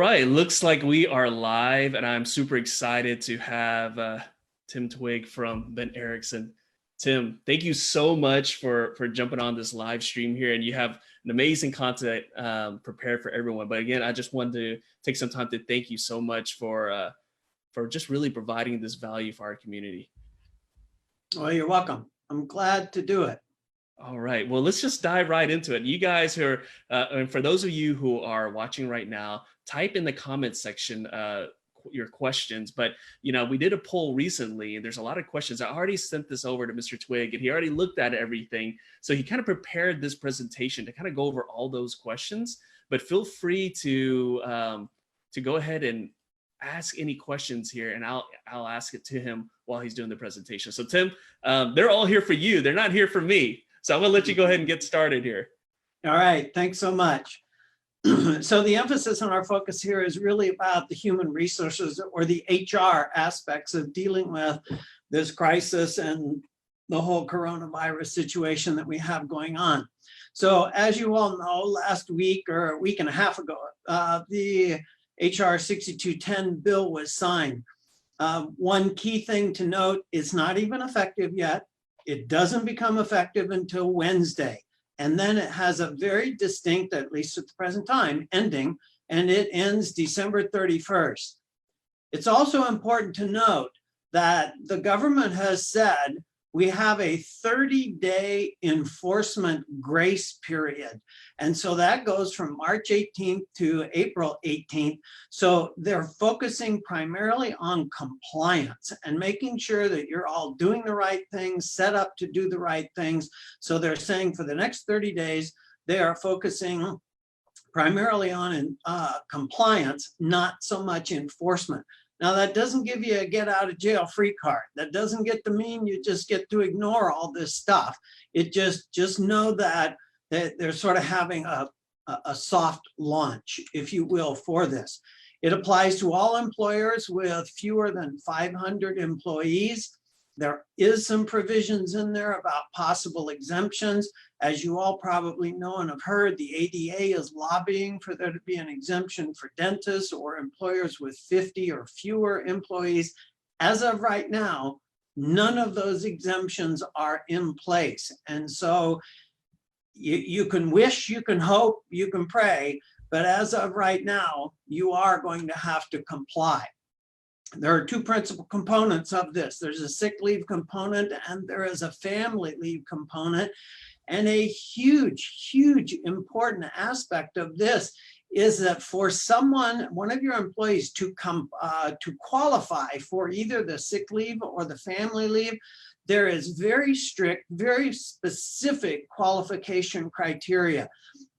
right, looks like we are live, and I'm super excited to have Tim Twigg from Ben Ericksen. Tim, thank you so much for jumping on this live stream here, and you have an amazing content prepared for everyone. But again, I just wanted to take some time to thank you so much for just really providing this value for our community. Well, you're welcome. I'm glad to do it. All right, well, let's just dive right into it. You guys who are, and for those of you who are watching right now, type in the comments section your questions. But, you know, we did a poll recently, and there's a lot of questions. I already sent this over to Mr. Twigg, and he already looked at everything. So he kind of prepared this presentation to kind of go over all those questions. But feel free to go ahead and ask any questions here, and I'll ask it to him while he's doing the presentation. So Tim, they're all here for you. They're not here for me. So I'm gonna let you go ahead and get started here. All right, thanks so much. So the emphasis on our focus here is really about the human resources or the HR aspects of dealing with this crisis and the whole coronavirus situation that we have going on. So as you all know, last week or a week and a half ago, the HR 6210 bill was signed. One key thing to note, it's not even effective yet. It doesn't become effective until Wednesday. And then it has a very distinct, at least at the present time, ending, and it ends December 31st. It's also important to note that the government has said we have a 30-day enforcement grace period. And so that goes from March 18th to April 18th. So they're focusing primarily on compliance and making sure that you're all doing the right things, set up to do the right things. So they're saying for the next 30 days, they are focusing primarily on compliance, not so much enforcement. Now, that doesn't give you a get out of jail free card. That doesn't get to mean you just get to ignore all this stuff. It just know that they're sort of having a soft launch, if you will, for this. It applies to all employers with fewer than 500 employees. There is some provisions in there about possible exemptions. As you all probably know and have heard, the ADA is lobbying for there to be an exemption for dentists or employers with 50 or fewer employees. As of right now, none of those exemptions are in place. And so you can wish, you can hope, you can pray, but as of right now, you are going to have to comply. There are two principal components of this. There's a sick leave component and there is a family leave component. And a huge, huge important aspect of this is that for someone, one of your employees to qualify for either the sick leave or the family leave, there is very strict, very specific qualification criteria.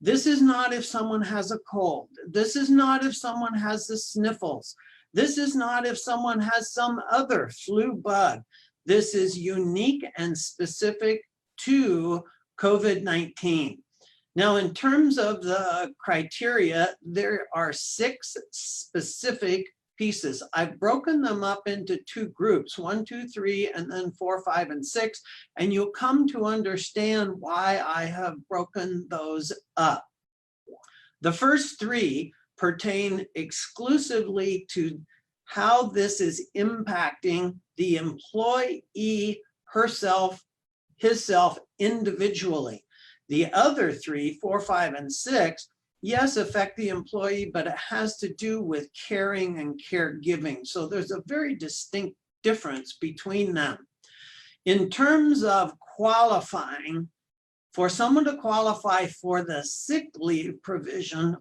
This is not if someone has a cold. This is not if someone has the sniffles. This is not if someone has some other flu bug. This is unique and specific to COVID-19. Now, in terms of the criteria, there are 6 specific pieces. I've broken them up into 2 groups, 1, 2, 3, and then 4, 5, and 6, and you'll come to understand why I have broken those up. The first 3 pertain exclusively to how this is impacting the employee herself, hisself individually. The other 3, 4, 5, and 6, yes, affect the employee, but it has to do with caring and caregiving. So there's a very distinct difference between them. In terms of qualifying, for someone to qualify for the sick leave provision,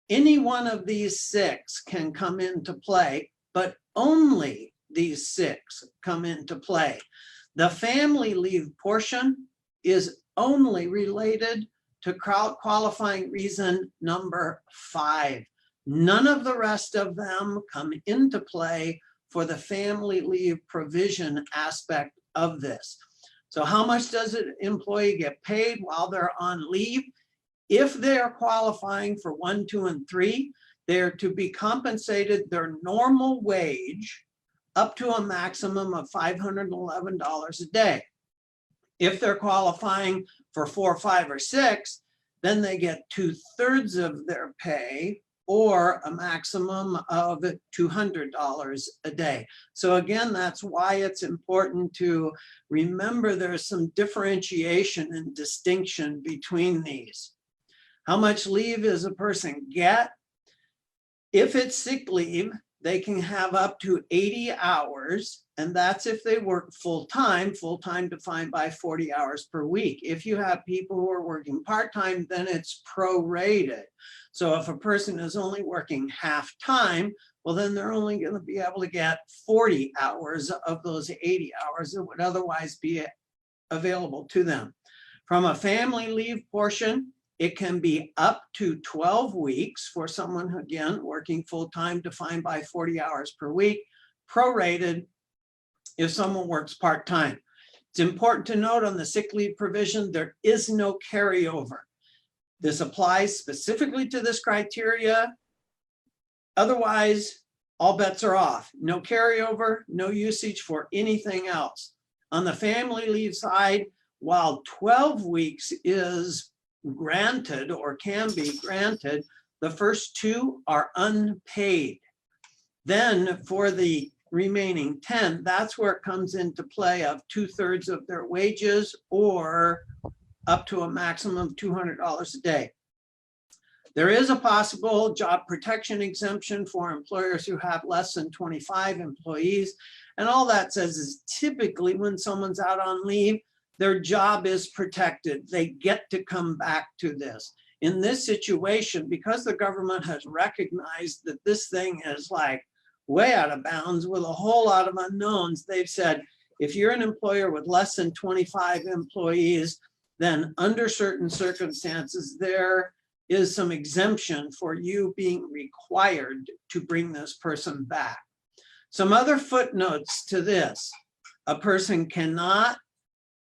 any one of these 6 can come into play, but only these 6 come into play. The family leave portion is only related to qualifying reason number 5. None of the rest of them come into play for the family leave provision aspect of this. So how much does an employee get paid while they're on leave? If they are qualifying for 1, 2, and 3, they're to be compensated their normal wage up to a maximum of $511 a day. If they're qualifying for 4, 5, or 6, then they get 2/3 of their pay, or a maximum of $200 a day. So again, that's why it's important to remember there's some differentiation and distinction between these. How much leave does a person get? If it's sick leave, they can have up to 80 hours, and that's if they work full-time defined by 40 hours per week. If you have people who are working part-time, then it's prorated. So if a person is only working half-time, well, then they're only going to be able to get 40 hours of those 80 hours that would otherwise be available to them. From a family leave portion, it can be up to 12 weeks for someone, again, working full-time defined by 40 hours per week, prorated if someone works part-time. It's important to note on the sick leave provision, there is no carryover. This applies specifically to this criteria. Otherwise, all bets are off. No carryover, no usage for anything else. On the family leave side, while 12 weeks is granted or can be granted, the first 2 are unpaid. Then for the remaining 10, that's where it comes into play of 2/3 of their wages or up to a maximum of $200 a day. There is a possible job protection exemption for employers who have less than 25 employees. And all that says is typically when someone's out on leave, their job is protected. They get to come back to this. In this situation, because the government has recognized that this thing is like way out of bounds with a whole lot of unknowns, they've said, if you're an employer with less than 25 employees, then under certain circumstances, there is some exemption for you being required to bring this person back. Some other footnotes to this: a person cannot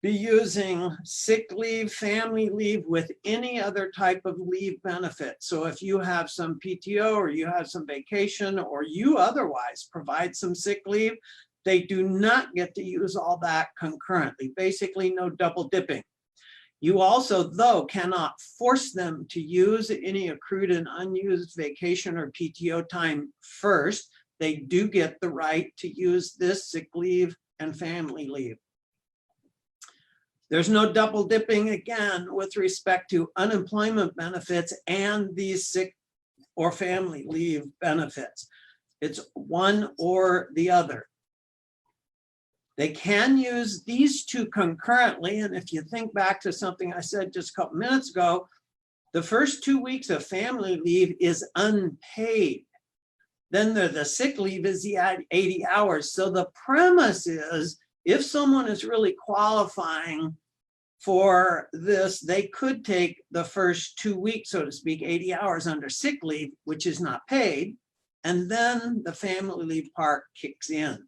be using sick leave, family leave with any other type of leave benefit. So if you have some PTO or you have some vacation or you otherwise provide some sick leave, they do not get to use all that concurrently. Basically, no double dipping. You also, though, cannot force them to use any accrued and unused vacation or PTO time first. They do get the right to use this sick leave and family leave. There's no double dipping, again, with respect to unemployment benefits and these sick or family leave benefits. It's one or the other. They can use these two concurrently. And if you think back to something I said just a couple minutes ago, the first 2 weeks of family leave is unpaid. Then the sick leave is the 80 hours. So the premise is, if someone is really qualifying for this, they could take the first 2 weeks, so to speak, 80 hours under sick leave, which is not paid, and then the family leave part kicks in.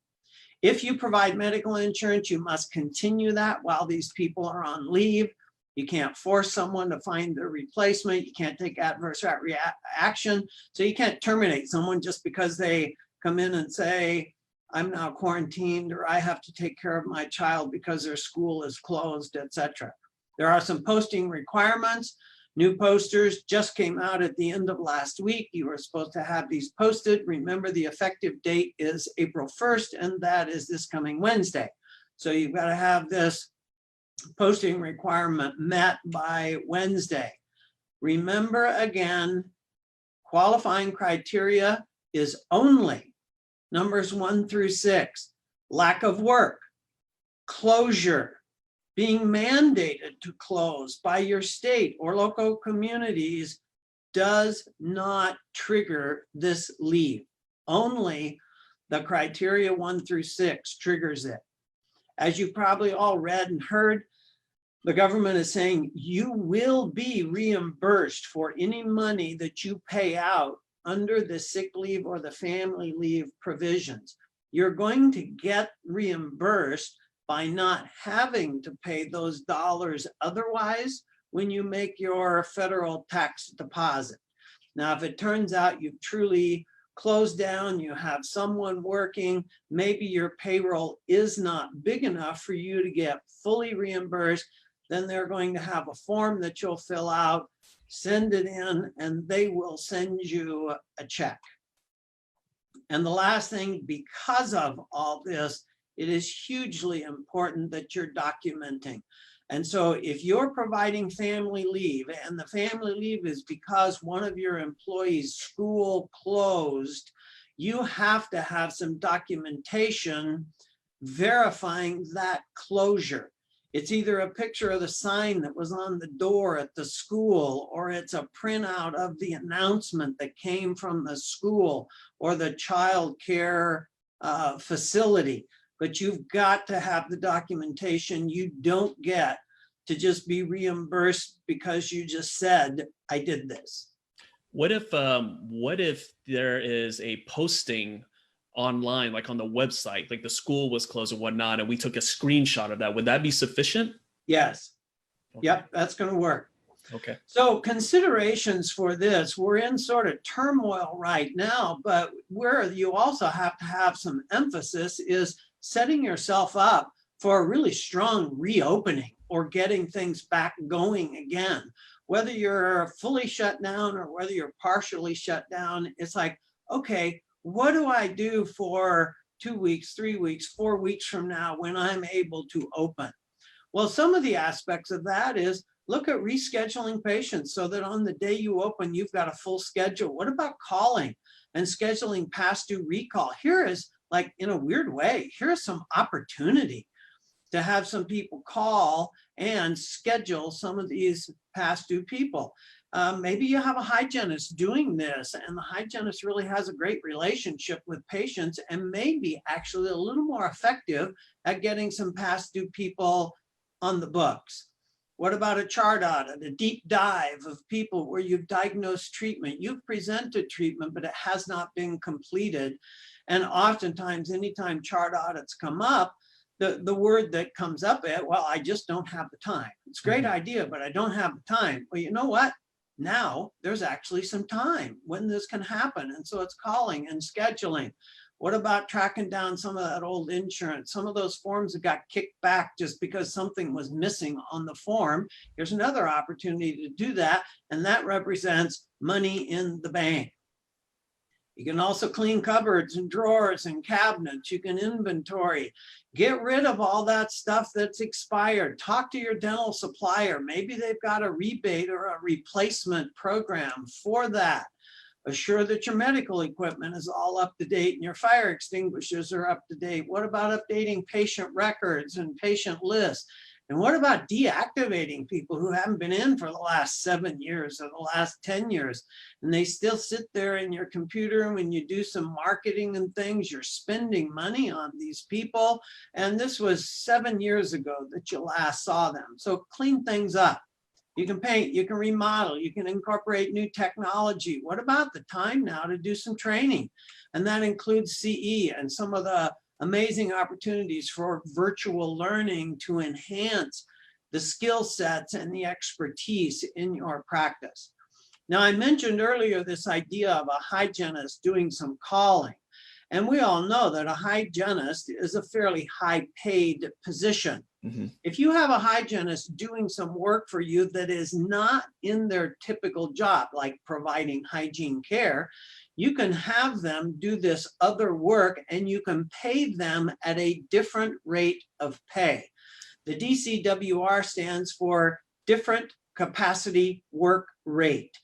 If you provide medical insurance, you must continue that while these people are on leave. You can't force someone to find their replacement. You can't take adverse action. So you can't terminate someone just because they come in and say, I'm now quarantined, or I have to take care of my child because their school is closed, etc. There are some posting requirements. New posters just came out at the end of last week. You were supposed to have these posted. Remember, the effective date is April 1st, and that is this coming Wednesday. So you've got to have this posting requirement met by Wednesday. Remember, again, qualifying criteria is only numbers 1 through 6. Lack of work, closure, being mandated to close by your state or local communities does not trigger this leave. Only the criteria 1 through 6 triggers it. As you probably all read and heard, the government is saying you will be reimbursed for any money that you pay out under the sick leave or the family leave provisions. You're going to get reimbursed by not having to pay those dollars otherwise when you make your federal tax deposit. Now, if it turns out you've truly closed down, you have someone working, maybe your payroll is not big enough for you to get fully reimbursed, then they're going to have a form that you'll fill out, send it in, and they will send you a check. And the last thing, because of all this, it is hugely important that you're documenting. And so if you're providing family leave, and the family leave is because one of your employees' school closed, you have to have some documentation verifying that closure. It's either a picture of the sign that was on the door at the school, or it's a printout of the announcement that came from the school or the child care facility. But you've got to have the documentation. You don't get to just be reimbursed because you just said, I did this. What if there is a posting online, like on the website, like the school was closed and whatnot, and we took a screenshot of that? Would that be sufficient? Yes. Okay. Yep, that's going to work. Okay. So considerations for this, we're in sort of turmoil right now, but where you also have to have some emphasis is setting yourself up for a really strong reopening or getting things back going again. Whether you're fully shut down or whether you're partially shut down, it's like, okay, what do I do for 2 weeks, 3 weeks, 4 weeks from now when I'm able to open? Well, some of the aspects of that is look at rescheduling patients so that on the day you open, you've got a full schedule. What about calling and scheduling past due recall? Here is, like, in a weird way, here's some opportunity to have some people call and schedule some of these past due people. Maybe you have a hygienist doing this, and the hygienist really has a great relationship with patients and maybe actually a little more effective at getting some past due people on the books. What about a chart audit, a deep dive of people where you've diagnosed treatment, you've presented treatment, but it has not been completed? And oftentimes, anytime chart audits come up, the word that comes up at, well, I just don't have the time. It's a great idea, but I don't have the time. Well, you know what? Now there's actually some time when this can happen. And so it's calling and scheduling. What about tracking down some of that old insurance? Some of those forms that got kicked back just because something was missing on the form. Here's another opportunity to do that. And that represents money in the bank. You can also clean cupboards and drawers and cabinets. You can inventory. Get rid of all that stuff that's expired. Talk to your dental supplier. Maybe they've got a rebate or a replacement program for that. Assure that your medical equipment is all up to date and your fire extinguishers are up to date. What about updating patient records and patient lists? And what about deactivating people who haven't been in for the last 7 years or the last 10 years? And they still sit there in your computer, and when you do some marketing and things, you're spending money on these people. And this was 7 years ago that you last saw them. So clean things up. You can paint, you can remodel, you can incorporate new technology. What about the time now to do some training? And that includes CE and some of the amazing opportunities for virtual learning to enhance the skill sets and the expertise in your practice. Now, I mentioned earlier this idea of a hygienist doing some calling. And we all know that a hygienist is a fairly high paid position. If you have a hygienist doing some work for you that is not in their typical job, like providing hygiene care, you can have them do this other work and you can pay them at a different rate of pay. The DCWR stands for different capacity work rate.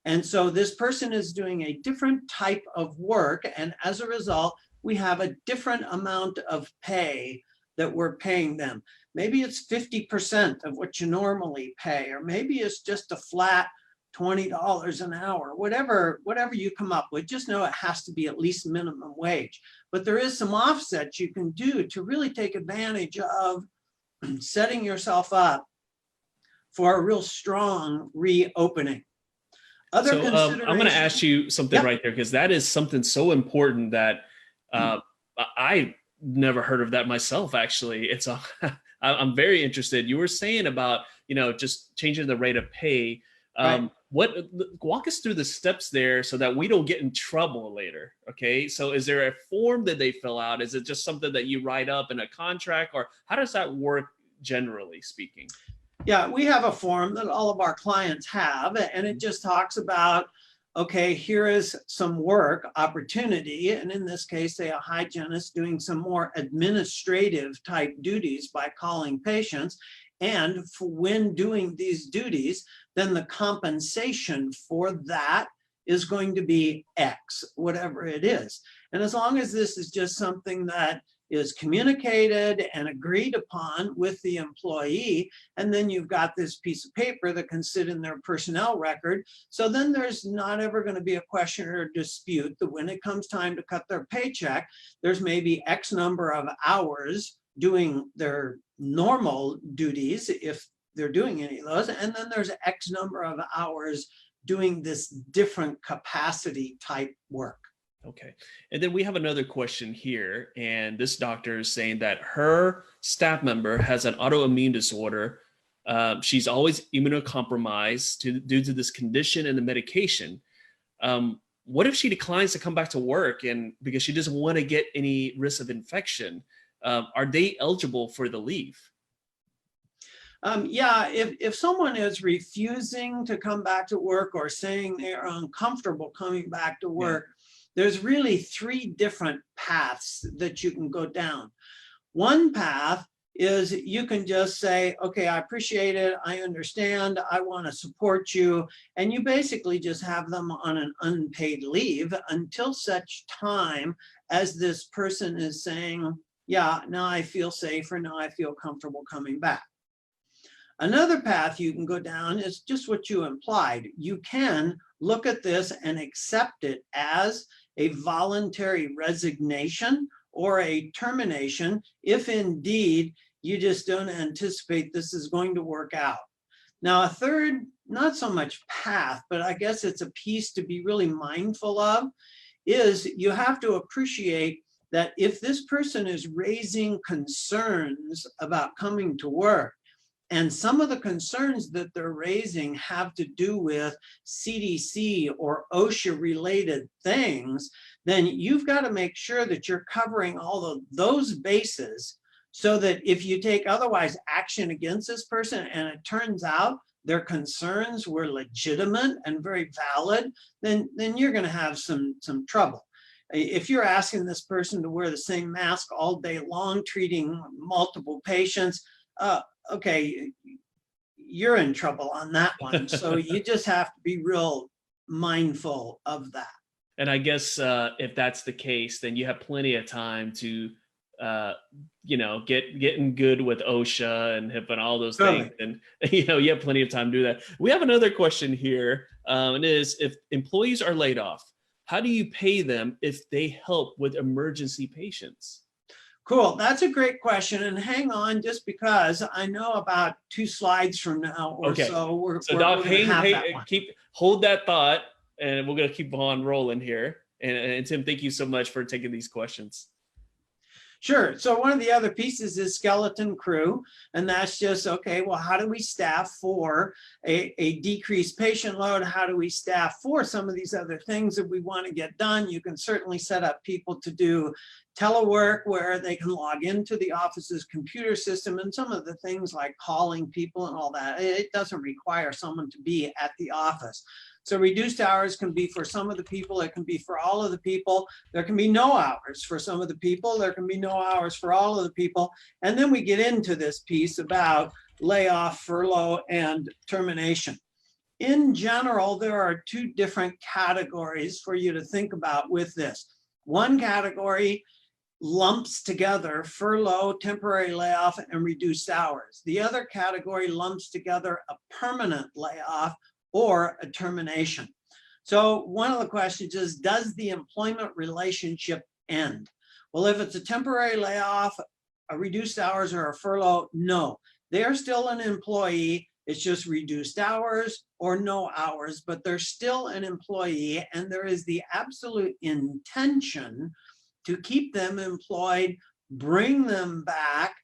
And so this person is doing a different type of work, and as a result, we have a different amount of pay that we're paying them. Maybe it's 50% of what you normally pay, or maybe it's just a flat $20 an hour, whatever you come up with. Just know it has to be at least minimum wage. But there is some offsets you can do to really take advantage of setting yourself up for a real strong reopening. I'm going to ask you something right there, because that is something so important that I never heard of that myself. Actually, I'm very interested. You were saying about, just changing the rate of pay. Right. Walk us through the steps there so that we don't get in trouble later. Okay. So is there a form that they fill out? Is it just something that you write up in a contract, or how does that work generally speaking? Yeah, we have a form that all of our clients have, and it just talks about, okay, here is some work opportunity. And in this case, say a hygienist doing some more administrative type duties by calling patients. And for when doing these duties, then the compensation for that is going to be X, whatever it is. And as long as this is just something that is communicated and agreed upon with the employee, and then you've got this piece of paper that can sit in their personnel record. So then there's not ever going to be a question or a dispute that when it comes time to cut their paycheck, there's maybe X number of hours doing their normal duties, if they're doing any of those, and then there's X number of hours doing this different capacity type work. Okay. And then we have another question here. And this doctor is saying that her staff member has an autoimmune disorder. She's always immunocompromised due to this condition and the medication. What if she declines to come back to work and because she doesn't want to get any risk of infection? Are they eligible for the leave? Yeah, if someone is refusing to come back to work or saying they're uncomfortable coming back to work, there's really three different paths that you can go down. One path is you can just say, okay, I appreciate it. I understand. I want to support you. And you basically just have them on an unpaid leave until such time as this person is saying, yeah, now I feel safer. Now I feel comfortable coming back. Another path you can go down is just what you implied. You can look at this and accept it as a voluntary resignation or a termination if indeed you just don't anticipate this is going to work out. Now, a third, not so much path, but I guess it's a piece to be really mindful of, is you have to appreciate that if this person is raising concerns about coming to work, and some of the concerns that they're raising have to do with CDC or OSHA related things, then you've got to make sure that you're covering all of those bases so that if you take otherwise action against this person and it turns out their concerns were legitimate and very valid, then you're going to have some trouble. If you're asking this person to wear the same mask all day long, treating multiple patients, okay, you're in trouble on that one. So you just have to be real mindful of that. And I guess if that's the case, then you have plenty of time to, getting good with OSHA and HIPAA and all those things. And, you have plenty of time to do that. We have another question here. And it is, if employees are laid off, how do you pay them if they help with emergency patients? Cool. That's a great question. And hang on, just because I know about 2 slides from now or so. So Doc, hold that thought, and we're going to keep on rolling here. And Tim, thank you so much for taking these questions. Sure. So one of the other pieces is skeleton crew, and that's just, okay, well, how do we staff for a decreased patient load? How do we staff for some of these other things that we want to get done? You can certainly set up people to do telework where they can log into the office's computer system, and some of the things like calling people and all that. It doesn't require someone to be at the office. So reduced hours can be for some of the people, it can be for all of the people. There can be no hours for some of the people, there can be no hours for all of the people. And then we get into this piece about layoff, furlough, and termination. In general, there are 2 different categories for you to think about with this. One category lumps together furlough, temporary layoff, and reduced hours. The other category lumps together a permanent layoff or a termination. So one of the questions is, does the employment relationship end? Well, if it's a temporary layoff, a reduced hours, or a furlough, no. They're still an employee. It's just reduced hours or no hours, but they're still an employee, and there is the absolute intention to keep them employed, bring them back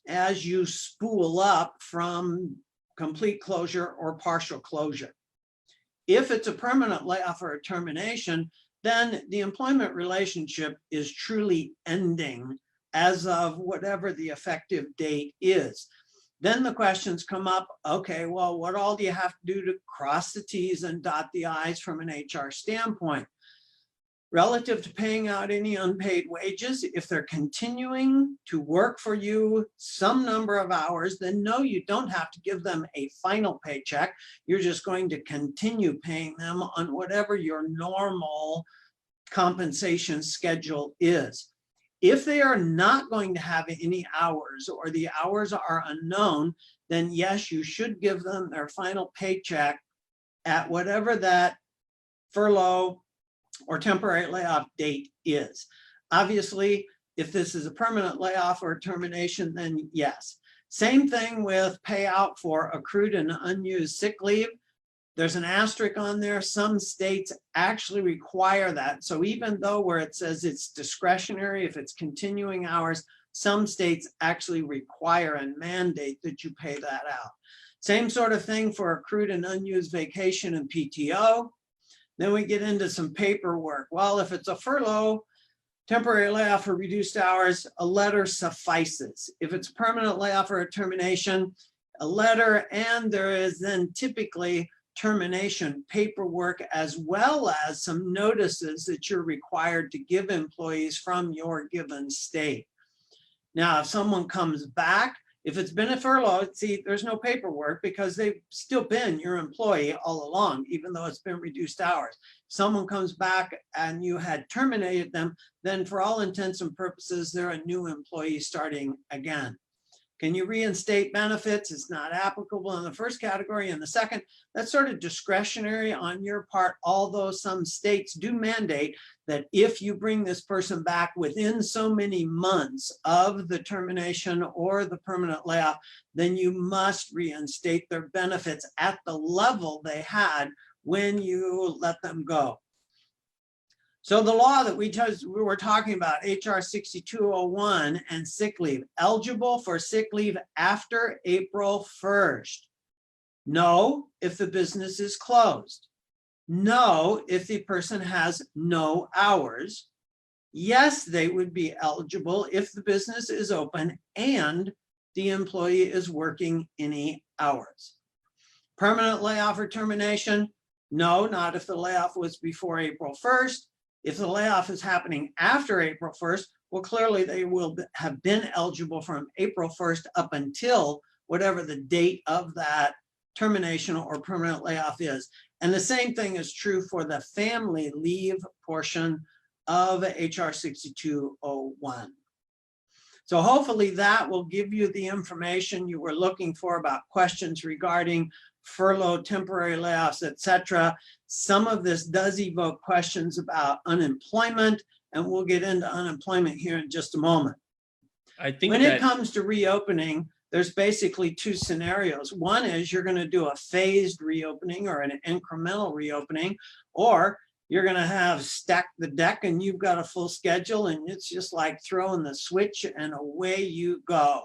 as you spool up from complete closure or partial closure. If it's a permanent layoff or a termination, then the employment relationship is truly ending as of whatever the effective date is. Then the questions come up, okay, well, what all do you have to do to cross the T's and dot the I's from an HR standpoint? Relative to paying out any unpaid wages, if they're continuing to work for you some number of hours, then no, you don't have to give them a final paycheck. You're just going to continue paying them on whatever your normal compensation schedule is. If they are not going to have any hours or the hours are unknown, then yes, you should give them their final paycheck at whatever that furlough or temporary layoff date is. Obviously, if this is a permanent layoff or termination, then yes. Same thing with payout for accrued and unused sick leave. There's an asterisk on there. Some states actually require that. So even though where it says it's discretionary, if it's continuing hours, some states actually require and mandate that you pay that out. Same sort of thing for accrued and unused vacation and PTO. Then we get into some paperwork. Well, if it's a furlough, temporary layoff or reduced hours, a letter suffices. If it's permanent layoff or a termination, a letter, and there is then typically termination paperwork as well as some notices that you're required to give employees from your given state. Now, if someone comes back, if it's been a furlough, see, there's no paperwork because they've still been your employee all along, even though it's been reduced hours. If someone comes back and you had terminated them, then for all intents and purposes, they're a new employee starting again. Can you reinstate benefits? It's not applicable in the first category. In the second, that's sort of discretionary on your part, although some states do mandate that if you bring this person back within so many months of the termination or the permanent layoff, then you must reinstate their benefits at the level they had when you let them go. So the law that we were talking about, HR 6201 and sick leave, eligible for sick leave after April 1st. No, if the business is closed. No, if the person has no hours. Yes, they would be eligible if the business is open and the employee is working any hours. Permanent layoff or termination? No, not if the layoff was before April 1st. If the layoff is happening after April 1st, well, clearly they will have been eligible from April 1st up until whatever the date of that termination or permanent layoff is. And the same thing is true for the family leave portion of HR 6201. So hopefully that will give you the information you were looking for about questions regarding furlough, temporary layoffs, etc. Some of this does evoke questions about unemployment, and we'll get into unemployment here in just a moment. I think when it comes to reopening, there's basically two scenarios. One is you're going to do a phased reopening or an incremental reopening, or you're going to have stacked the deck and you've got a full schedule and it's just like throwing the switch and away you go.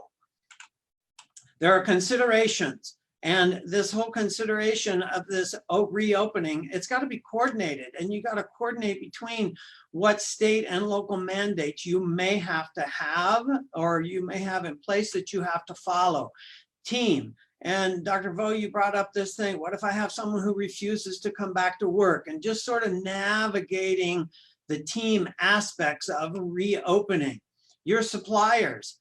There are considerations. And this whole consideration of this reopening, it's got to be coordinated, and you got to coordinate between what state and local mandates you may have to have, or you may have in place that you have to follow. Team. And Dr. Vo, you brought up this thing. What if I have someone who refuses to come back to work? And just sort of navigating the team aspects of reopening. Your suppliers.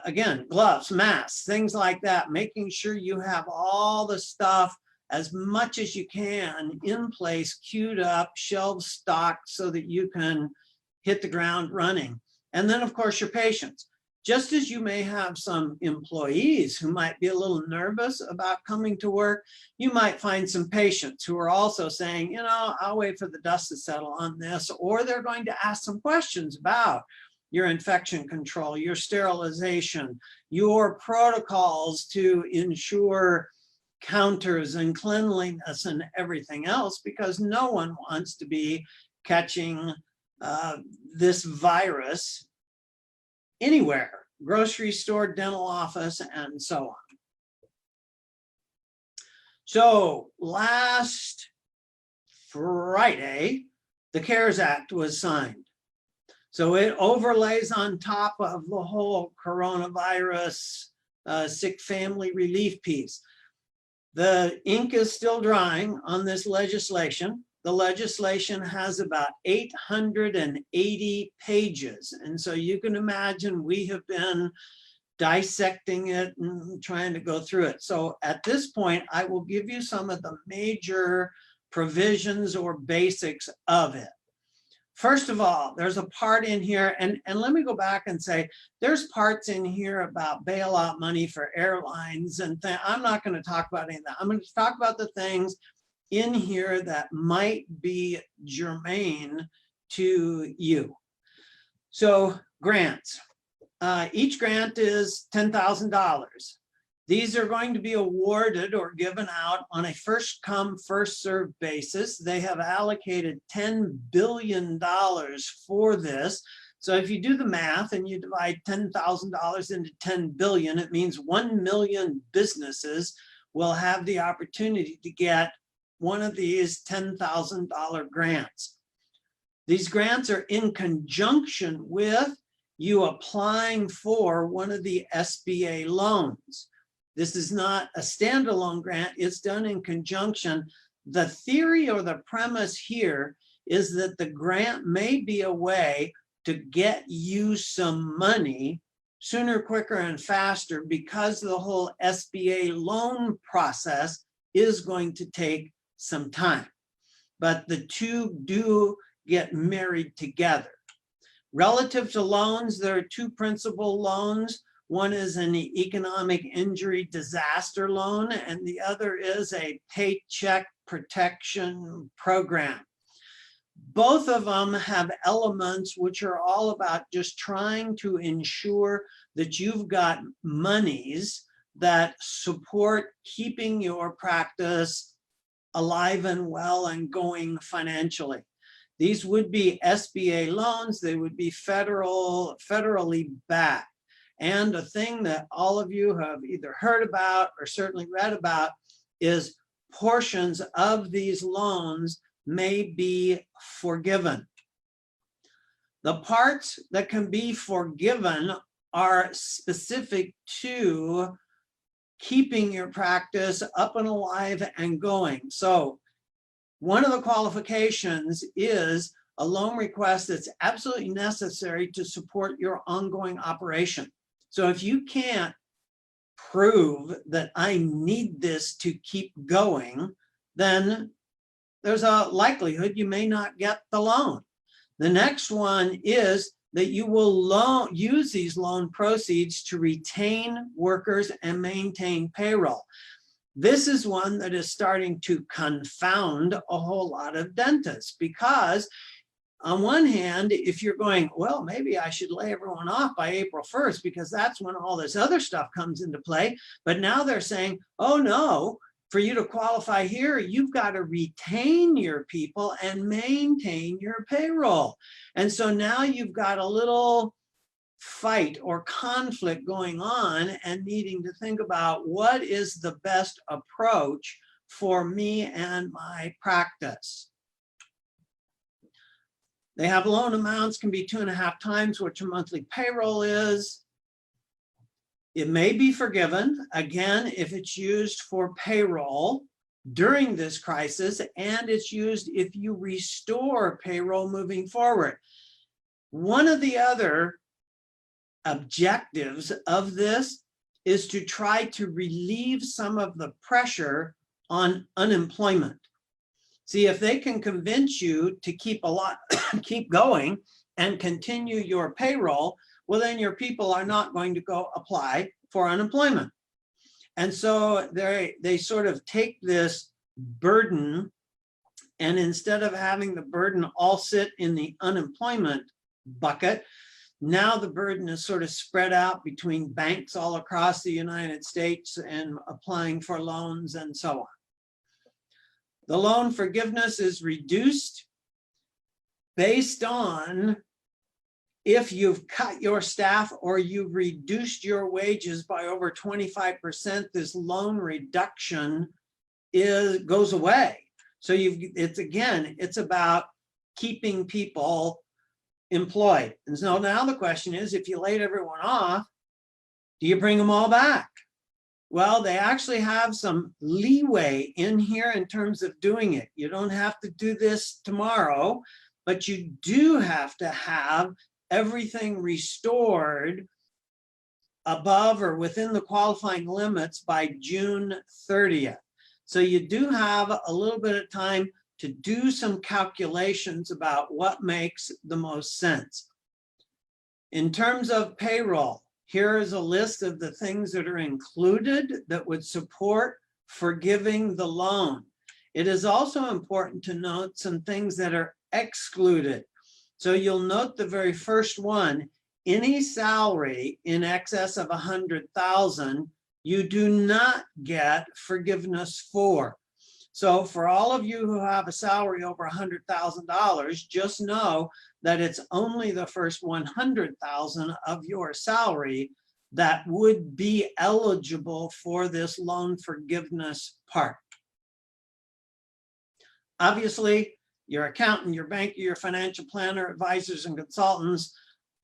Again, gloves, masks, things like that, making sure you have all the stuff as much as you can in place, queued up, shelves stocked so that you can hit the ground running. And then, of course, your patients. Just as you may have some employees who might be a little nervous about coming to work, you might find some patients who are also saying, you know, I'll wait for the dust to settle on this, or they're going to ask some questions about your infection control, your sterilization, your protocols to ensure counters and cleanliness and everything else, because no one wants to be catching this virus anywhere, grocery store, dental office, and so on. So last Friday, the CARES Act was signed. So it overlays on top of the whole coronavirus sick family relief piece. The ink is still drying on this legislation. The legislation has about 880 pages. And so you can imagine we have been dissecting it and trying to go through it. So at this point, I will give you some of the major provisions or basics of it. First of all, there's a part in here, and let me go back and say, there's parts in here about bailout money for airlines, and I'm not going to talk about any of that. I'm going to talk about the things in here that might be germane to you. So grants. Each grant is $10,000. These are going to be awarded or given out on a first come, first served basis. They have allocated $10 billion for this. So if you do the math and you divide $10,000 into 10 billion, it means 1 million businesses will have the opportunity to get one of these $10,000 grants. These grants are in conjunction with you applying for one of the SBA loans. This is not a standalone grant, it's done in conjunction. The theory or the premise here is that the grant may be a way to get you some money sooner, quicker, and faster, because the whole SBA loan process is going to take some time. But the two do get married together. Relative to loans, there are two principal loans. One is an economic injury disaster loan, and the other is a paycheck protection program. Both of them have elements which are all about just trying to ensure that you've got monies that support keeping your practice alive and well and going financially. These would be SBA loans. They would be federally backed. And a thing that all of you have either heard about or certainly read about is portions of these loans may be forgiven. The parts that can be forgiven are specific to keeping your practice up and alive and going. So one of the qualifications is a loan request that's absolutely necessary to support your ongoing operation. So if you can't prove that I need this to keep going, then there's a likelihood you may not get the loan. The next one is that you will use these loan proceeds to retain workers and maintain payroll. This is one that is starting to confound a whole lot of dentists, because on one hand, if you're going, well, maybe I should lay everyone off by April 1st because that's when all this other stuff comes into play. But now they're saying, oh no, for you to qualify here, you've got to retain your people and maintain your payroll. And so now you've got a little fight or conflict going on and needing to think about what is the best approach for me and my practice. They have loan amounts can be 2.5 times what your monthly payroll is. It may be forgiven, again, if it's used for payroll during this crisis, and it's used if you restore payroll moving forward. One of the other objectives of this is to try to relieve some of the pressure on unemployment. See, if they can convince you to keep going and continue your payroll, well, then your people are not going to go apply for unemployment. And so they sort of take this burden, and instead of having the burden all sit in the unemployment bucket, now the burden is sort of spread out between banks all across the United States and applying for loans and so on. The loan forgiveness is reduced based on if you've cut your staff or you've reduced your wages by over 25%, this loan reduction goes away. So it's about keeping people employed. And so now the question is, if you laid everyone off, do you bring them all back? Well, they actually have some leeway in here in terms of doing it. You don't have to do this tomorrow, but you do have to have everything restored above or within the qualifying limits by June 30th. So you do have a little bit of time to do some calculations about what makes the most sense. In terms of payroll, here is a list of the things that are included that would support forgiving the loan. It is also important to note some things that are excluded. So you'll note the very first one, any salary in excess of 100,000, you do not get forgiveness for. So for all of you who have a salary over $100,000, just know that it's only the first 100,000 of your salary that would be eligible for this loan forgiveness part. Obviously, your accountant, your banker, your financial planner, advisors, and consultants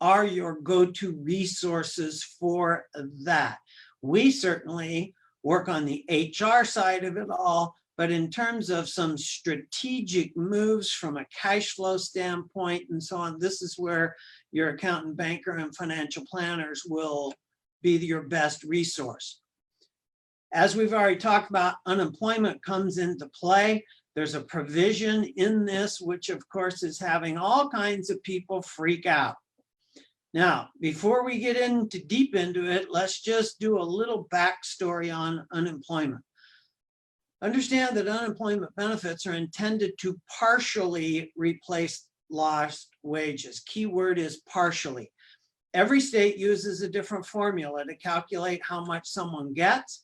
are your go-to resources for that. We certainly work on the HR side of it all, but in terms of some strategic moves from a cash flow standpoint and so on, this is where your accountant, banker, and financial planners will be your best resource. As we've already talked about, unemployment comes into play. There's a provision in this, which of course is having all kinds of people freak out. Now, before we get deep into it, let's just do a little backstory on unemployment. Understand that unemployment benefits are intended to partially replace lost wages. Key word is partially. Every state uses a different formula to calculate how much someone gets.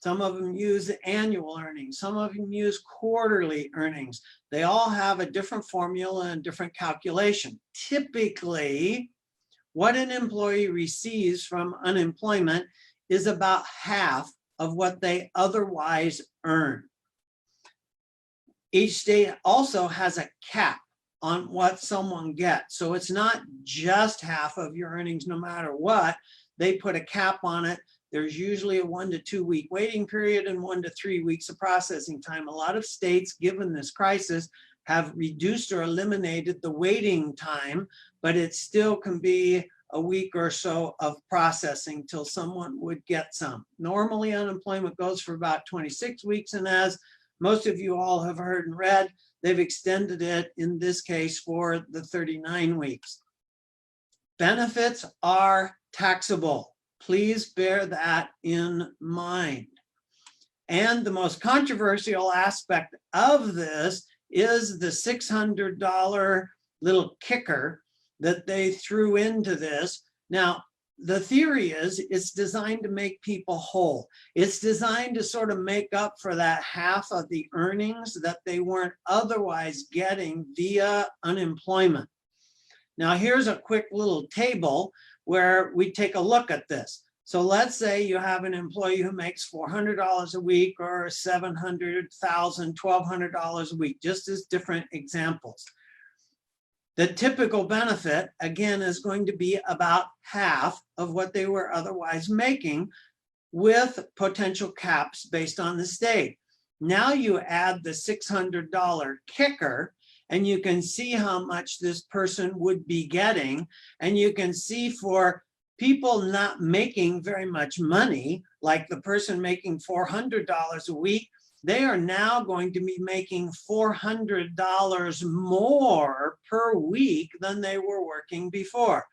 Some of them use annual earnings. Some of them use quarterly earnings. They all have a different formula and different calculation. Typically, what an employee receives from unemployment is about half of what they otherwise earn. Each state also has a cap on what someone gets. So it's not just half of your earnings no matter what. They put a cap on it. There's usually a 1 to 2 week waiting period and 1 to 3 weeks of processing time. A lot of states, given this crisis, have reduced or eliminated the waiting time, but it still can be a week or so of processing till someone would get some. Normally, unemployment goes for about 26 weeks, and as most of you all have heard and read, they've extended it in this case for the 39 weeks. Benefits are taxable. Please bear that in mind. And the most controversial aspect of this is the $600 little kicker that they threw into this. Now, the theory is it's designed to make people whole. It's designed to sort of make up for that half of the earnings that they weren't otherwise getting via unemployment. Now, here's a quick little table where we take a look at this. So let's say you have an employee who makes $400 a week or $700,000, $1,200 a week, just as different examples. The typical benefit, again, is going to be about half of what they were otherwise making, with potential caps based on the state. Now you add the $600 kicker, and you can see how much this person would be getting. And you can see for people not making very much money, like the person making $400 a week, they are now going to be making $400 more per week than they were working before.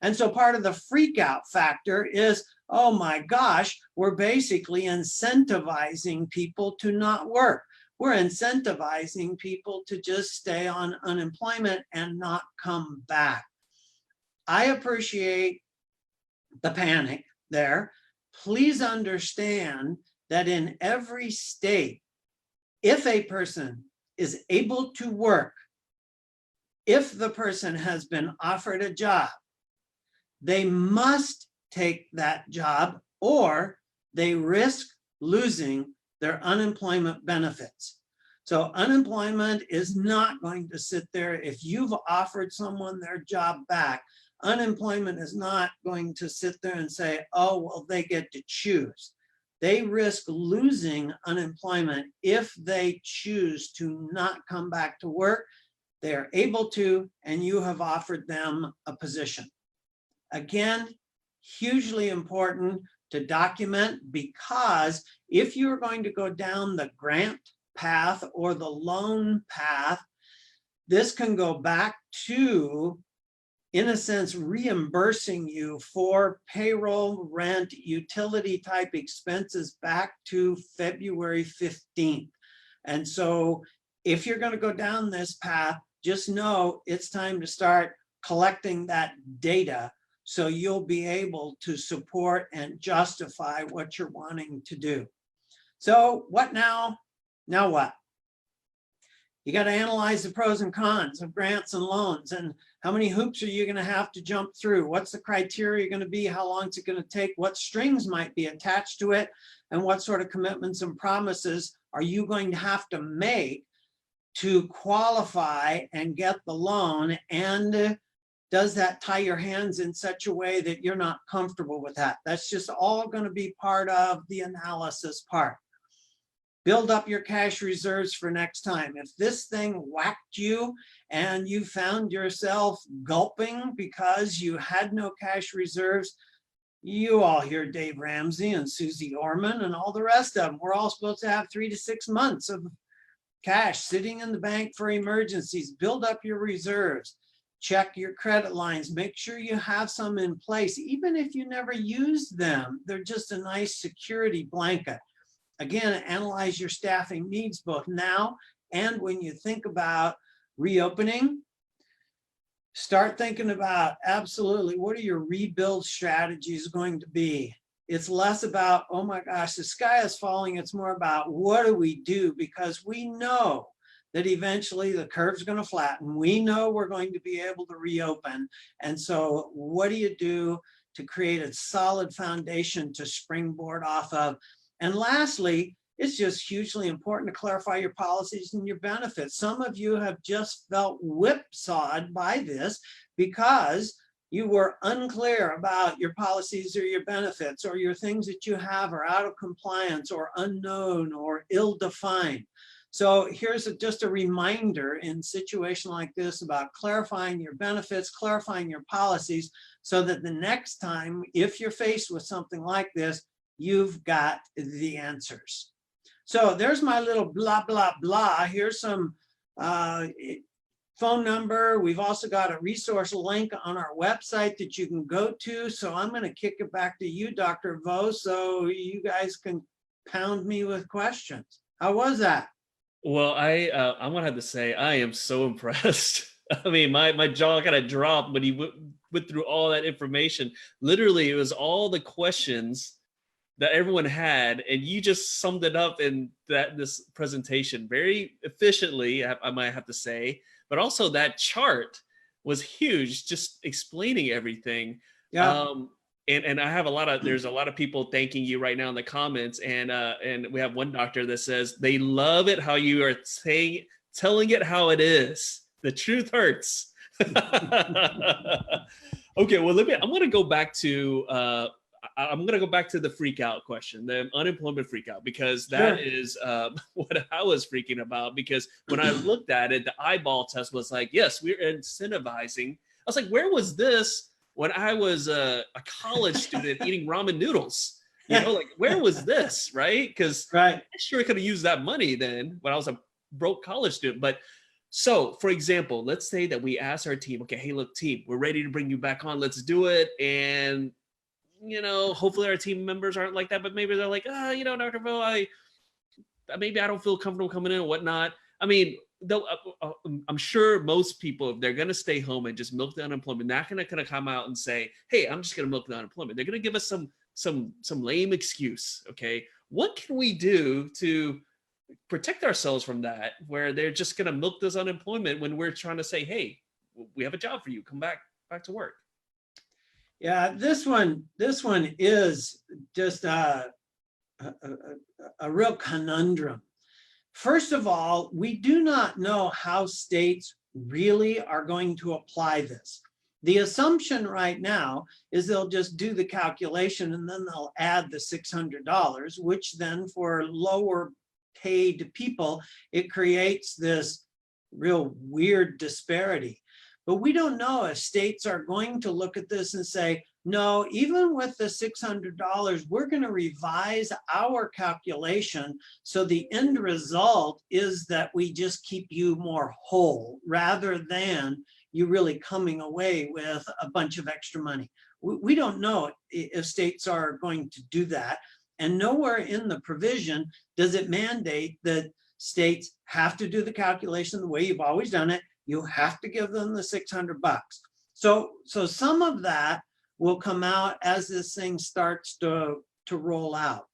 And so part of the freak out factor is, oh my gosh, we're basically incentivizing people to not work. We're incentivizing people to just stay on unemployment and not come back. I appreciate the panic there. Please understand that in every state, if a person is able to work, if the person has been offered a job, they must take that job or they risk losing their unemployment benefits. So unemployment is not going to sit there. If you've offered someone their job back, unemployment is not going to sit there and say, oh, well, they get to choose. they risk losing unemployment if they choose to not come back to work. They're able to, and you have offered them a position. Again, hugely important to document, because if you're going to go down the grant path or the loan path, this can go back to, in a sense, reimbursing you for payroll, rent, utility type expenses back to February 15th. And so if you're going to go down this path, just know it's time to start collecting that data, so you'll be able to support and justify what you're wanting to do. So what now? Now what? You got to analyze the pros and cons of grants and loans, and how many hoops are you going to have to jump through? What's the criteria going to be? How long is it going to take? What strings might be attached to it? And what sort of commitments and promises are you going to have to make to qualify and get the loan? And does that tie your hands in such a way that you're not comfortable with that? That's just all going to be part of the analysis part. Build up your cash reserves for next time. If this thing whacked you and you found yourself gulping because you had no cash reserves, you all hear Dave Ramsey and Susie Orman and all the rest of them. We're all supposed to have 3 to 6 months of cash sitting in the bank for emergencies. Build up your reserves. Check your credit lines. Make sure you have some in place. Even if you never use them, they're just a nice security blanket. Again, analyze your staffing needs both now and when you think about reopening. Start thinking about absolutely what are your rebuild strategies going to be. It's less about, oh my gosh, the sky is falling. It's more about what do we do, because we know that eventually the curve's going to flatten. We know we're going to be able to reopen. And so what do you do to create a solid foundation to springboard off of? And lastly, it's just hugely important to clarify your policies and your benefits. Some of you have just felt whipsawed by this because you were unclear about your policies or your benefits, or your things that you have are out of compliance or unknown or ill-defined. So here's just a reminder in a situation like this about clarifying your benefits, clarifying your policies, so that the next time, if you're faced with something like this, you've got the answers. So there's my little blah, blah, blah. Here's some phone number. We've also got a resource link on our website that you can go to. So I'm going to kick it back to you, Dr. Vo, so you guys can pound me with questions. How was that? Well, I'm gonna have to say I am so impressed. I mean, my jaw kind of dropped when he went through all that information. Literally, it was all the questions that everyone had, and you just summed it up in this presentation very efficiently, I might have to say. But also that chart was huge, just explaining everything. Yeah. And I have there's a lot of people thanking you right now in the comments, and we have one doctor that says they love it how you are telling it how it is. The truth hurts. Okay, well I'm going to go back to the freak out question, the unemployment freak out, because that is what I was freaking about. Because when I looked at it, the eyeball test was like, yes, we're incentivizing. I was like, where was this when I was a college student eating ramen noodles? You know, like, where was this, right? Because I sure could have used that money then when I was a broke college student. But so, for example, let's say that we ask our team, okay, hey, look, team, we're ready to bring you back on. Let's do it. And, you know, hopefully our team members aren't like that, but maybe they're like, you know, Dr. Vo, maybe I don't feel comfortable coming in and whatnot. I mean, I'm sure most people, if they're going to stay home and just milk the unemployment, not going to come out and say, hey, I'm just going to milk the unemployment. They're going to give us some lame excuse. Okay, what can we do to protect ourselves from that, where they're just going to milk this unemployment when we're trying to say, hey, we have a job for you, come back to work? Yeah, this one is just a real conundrum. First of all, we do not know how states really are going to apply this. The assumption right now is they'll just do the calculation and then they'll add the $600, which then for lower paid people, it creates this real weird disparity. But we don't know if states are going to look at this and say, no, even with the $600, we're going to revise our calculation. So the end result is that we just keep you more whole rather than you really coming away with a bunch of extra money. We don't know if states are going to do that. And nowhere in the provision does it mandate that states have to do the calculation the way you've always done it. You have to give them the $600. So some of that will come out as this thing starts to roll out.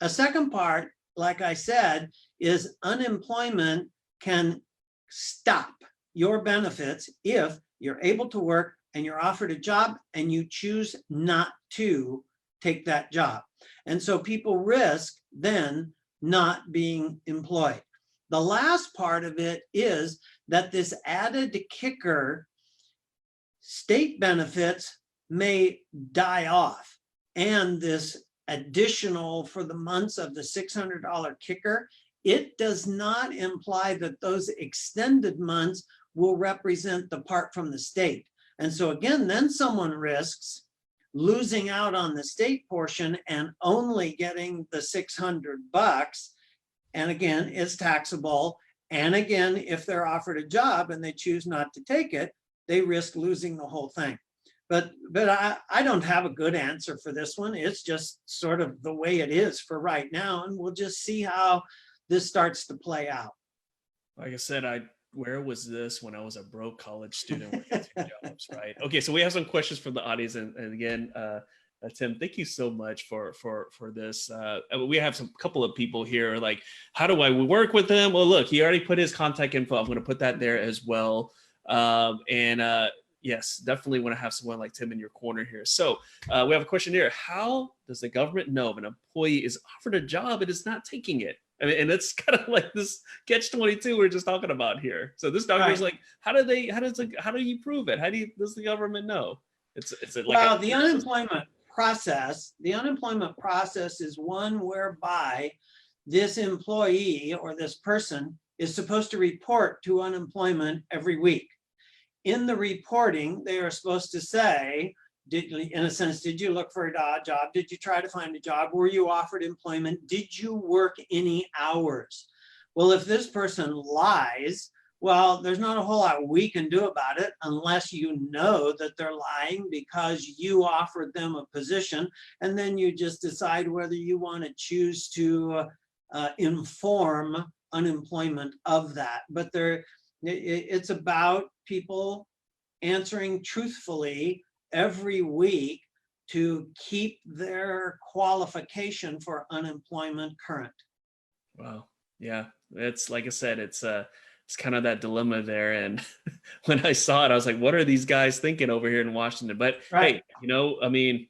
A second part, like I said, is unemployment can stop your benefits if you're able to work and you're offered a job and you choose not to take that job. And so people risk then not being employed. The last part of it is that this added kicker, state benefits may die off, and this additional for the months of the $600 kicker, it does not imply that those extended months will represent the part from the state. And so again, then someone risks losing out on the state portion and only getting the $600. And again, it's taxable. And again, if they're offered a job and they choose not to take it, they risk losing the whole thing. But I don't have a good answer for this one. It's just sort of the way it is for right now. And we'll just see how this starts to play out. Like I said, where was this when I was a broke college student working 2 jobs, right? Okay, so we have some questions from the audience, and again, Tim, thank you so much for this. We have some couple of people here like, how do I work with him? Well, look, he already put his contact info. I'm going to put that there as well. Yes, definitely want to have someone like Tim in your corner here. So we have a question here. How does the government know if an employee is offered a job and is not taking it? I mean, and it's kind of like this catch-22 we're just talking about here. So this doctor is like, how do you prove it? Does the government know? It's like, well, the unemployment process is one whereby this employee or this person is supposed to report to unemployment every week. In the reporting, they are supposed to say, in a sense, did you look for a job? Did you try to find a job? Were you offered employment? Did you work any hours? Well, if this person lies, well, there's not a whole lot we can do about it unless you know that they're lying because you offered them a position, and then you just decide whether you want to choose to inform unemployment of that. But it's about people answering truthfully every week to keep their qualification for unemployment current. Wow. Yeah. It's like I said, it's kind of that dilemma there. And when I saw it, I was like, what are these guys thinking over here in Washington? But right. Hey, I mean,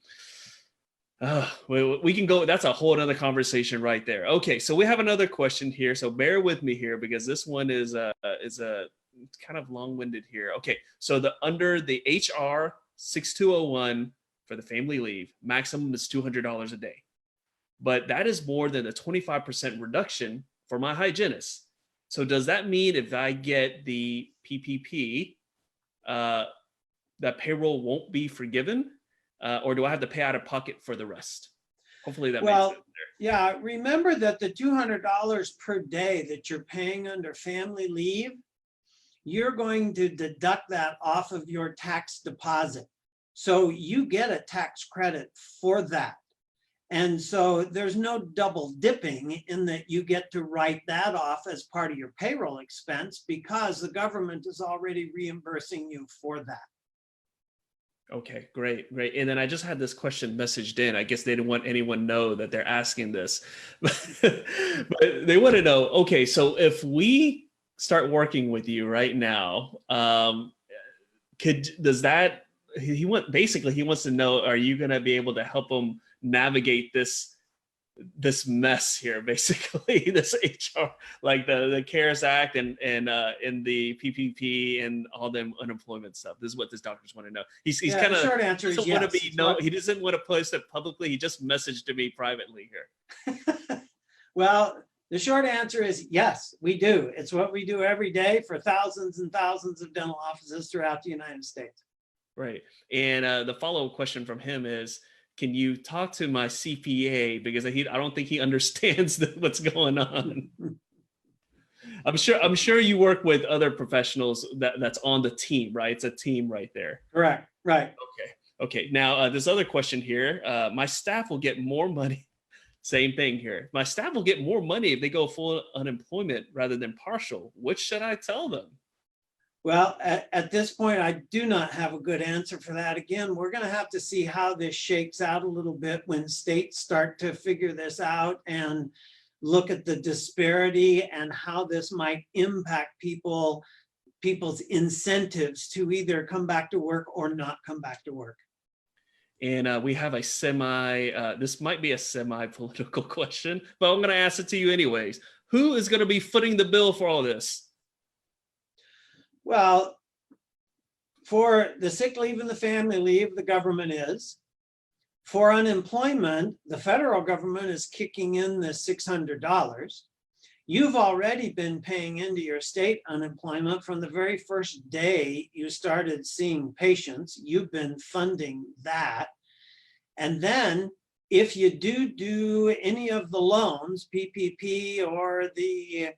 we can go, that's a whole other conversation right there. Okay. So we have another question here. So bear with me here because this one is kind of long-winded here. Okay. So under the HR 6201 for the family leave, maximum is $200 a day. But that is more than a 25% reduction for my hygienist. So does that mean if I get the PPP, that payroll won't be forgiven? Or do I have to pay out of pocket for the rest? Hopefully that makes sense there. Yeah, remember that the $200 per day that you're paying under family leave, you're going to deduct that off of your tax deposit. So you get a tax credit for that. And so there's no double dipping in that you get to write that off as part of your payroll expense because the government is already reimbursing you for that. Okay, great. And then I just had this question messaged in. I guess they didn't want anyone to know that they're asking this, but they want to know, okay, so if we start working with you right now, he wants to know, are you going to be able to help them navigate this this mess here, basically, this HR, like the CARES Act and the PPP and all them unemployment stuff. This is what this doctors want to know. He's kind of, short answer is yes. He doesn't want to post it publicly. He just messaged to me privately here. Well, the short answer is yes, we do. It's what we do every day for thousands and thousands of dental offices throughout the United States. Right. And the follow-up question from him is, can you talk to my CPA, because I don't think he understands what's going on. I'm sure you work with other professionals that's on the team, right? It's a team right there. Correct. Right. Okay. Now this other question here, my staff will get more money. Same thing here. My staff will get more money if they go full unemployment rather than partial. What should I tell them? Well, at this point, I do not have a good answer for that. Again, we're going to have to see how this shakes out a little bit when states start to figure this out and look at the disparity and how this might impact people's incentives to either come back to work or not come back to work. And we have this might be a semi-political question, but I'm going to ask it to you anyways. Who is going to be footing the bill for all this? Well, for the sick leave and the family leave, the government is. For unemployment, the federal government is kicking in the $600. You've already been paying into your state unemployment from the very first day you started seeing patients. You've been funding that. And then if you do any of the loans, PPP or the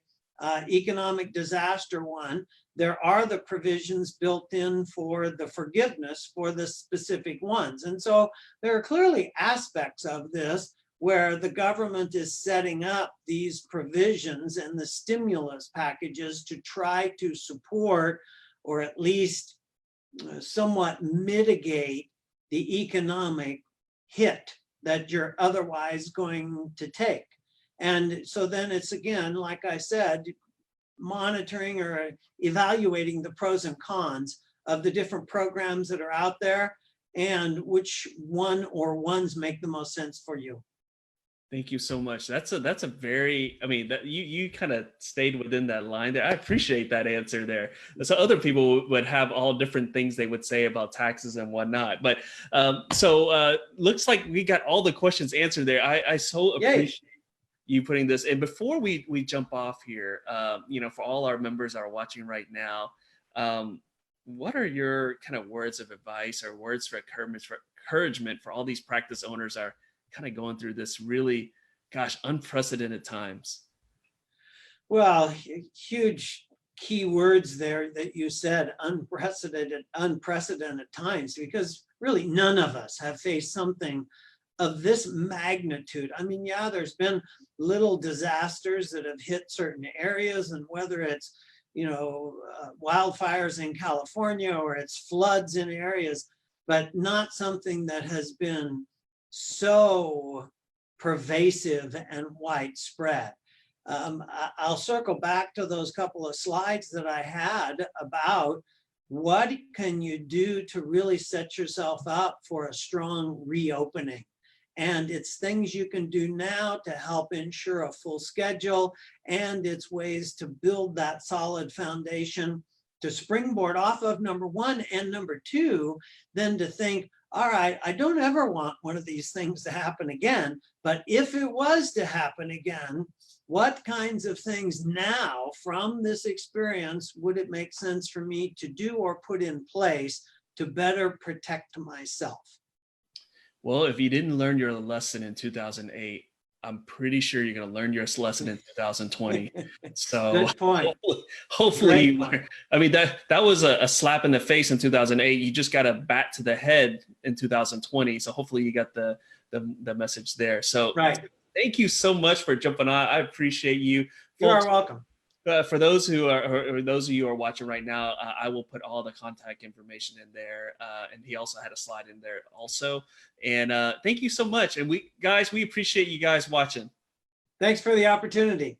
economic disaster one, there are the provisions built in for the forgiveness for the specific ones. And so there are clearly aspects of this where the government is setting up these provisions and the stimulus packages to try to support or at least somewhat mitigate the economic hit that you're otherwise going to take. And so then it's, again, like I said, monitoring or evaluating the pros and cons of the different programs that are out there and which one or ones make the most sense for you. Thank you so much. That's a very, I mean, that you kind of stayed within that line there. I appreciate that answer there. So other people would have all different things they would say about taxes and whatnot. But looks like we got all the questions answered there. I so appreciate you putting this. And before we jump off here, for all our members that are watching right now, what are your kind of words of advice or words for encouragement for all these practice owners are kind of going through this really, unprecedented times? Well, huge key words there that you said, unprecedented times, because really none of us have faced something of this magnitude. I mean, yeah, there's been little disasters that have hit certain areas, and whether it's, wildfires in California or it's floods in areas, but not something that has been so pervasive and widespread. I'll circle back to those couple of slides that I had about what can you do to really set yourself up for a strong reopening. And it's things you can do now to help ensure a full schedule, and it's ways to build that solid foundation to springboard off of, number one, and number two, then to think, all right, I don't ever want one of these things to happen again, but if it was to happen again, what kinds of things now from this experience would it make sense for me to do or put in place to better protect myself? Well, if you didn't learn your lesson in 2008, I'm pretty sure you're going to learn your lesson in 2020. So good point. Hopefully, I mean, that was a slap in the face in 2008. You just got a bat to the head in 2020. So hopefully you got the message there. So thank you so much for jumping on. I appreciate you. You are welcome. For those of you who are watching right now, I will put all the contact information in there, and he also had a slide in there also. And thank you so much. And we appreciate you guys watching. Thanks for the opportunity.